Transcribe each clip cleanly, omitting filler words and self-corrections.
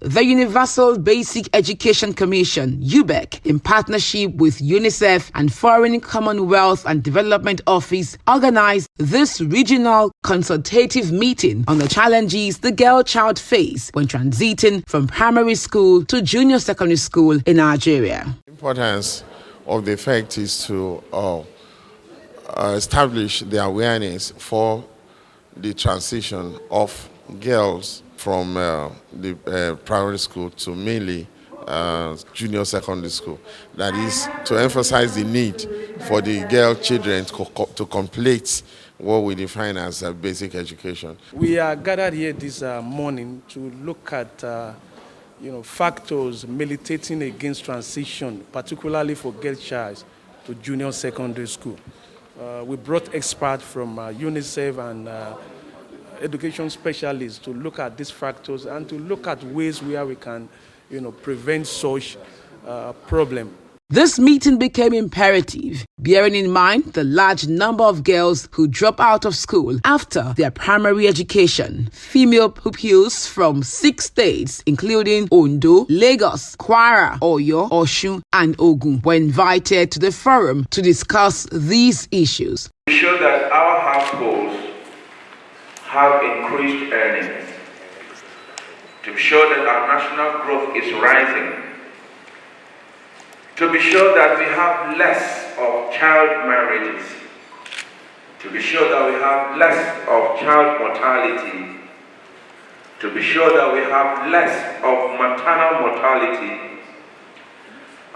The Universal Basic Education Commission, Ubec, in partnership with Unicef and Foreign Commonwealth and Development Office, organized this regional consultative meeting on the challenges the girl child face when transiting from primary school to junior secondary school in Nigeria. The importance of the effect is to establish the awareness for the transition of girls from the primary school to mainly junior secondary school. That is to emphasize the need for the girl children to complete what we define as a basic education. We are gathered here this morning to look at factors militating against transition, particularly for girl child to junior secondary school. We brought experts from UNICEF and education specialists to look at these factors and to look at ways where we can, prevent such problem. This meeting became imperative, bearing in mind the large number of girls who drop out of school after their primary education. Female pupils from 6 states, including Ondo, Lagos, Kwara, Oyo, Osun, and Ogun, were invited to the forum to discuss these issues. To show that our households have increased earnings, to be sure that our national growth is rising, to be sure that we have less of child marriages, to be sure that we have less of child mortality, to be sure that we have less of maternal mortality,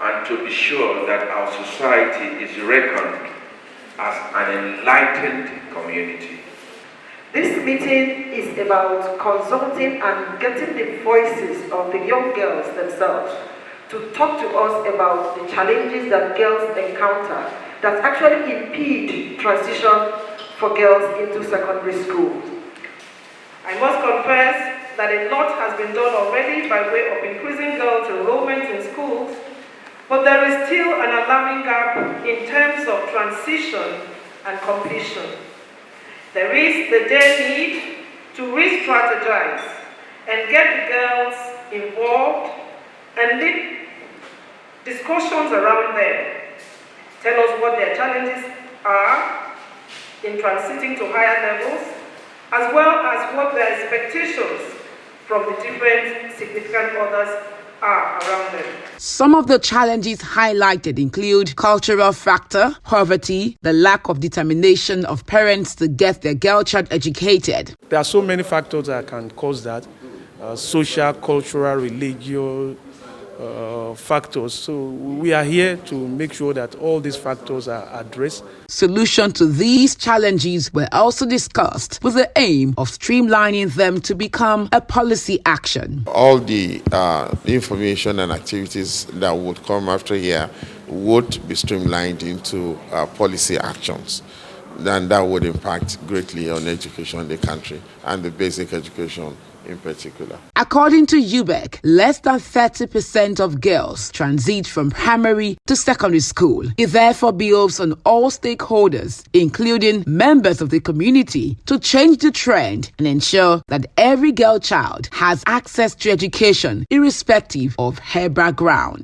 and to be sure that our society is reckoned as an enlightened community. This meeting is about consulting and getting the voices of the young girls themselves to talk to us about the challenges that girls encounter that actually impede transition for girls into secondary school. I must confess that a lot has been done already by way of increasing girls' enrollment in schools, but there is still an alarming gap in terms of transition and completion. There is the dire need to re-strategize and get the girls involved and lead discussions around them. Tell us what their challenges are in transiting to higher levels, as well as what their expectations from the different significant others are around them. Some of the challenges highlighted include cultural factor, poverty, the lack of determination of parents to get their girl child educated. There are so many factors that can cause that, social, cultural, religious factors. So we are here to make sure that all these factors are addressed. Solutions to these challenges were also discussed with the aim of streamlining them to become a policy action. All the information and activities that would come after here would be streamlined into policy actions. Then that would impact greatly on education in the country and the basic education in particular. According to Ubec, less than 30% of girls transit from primary to secondary school. It therefore behoves on all stakeholders, including members of the community, to change the trend and ensure that every girl child has access to education irrespective of her background.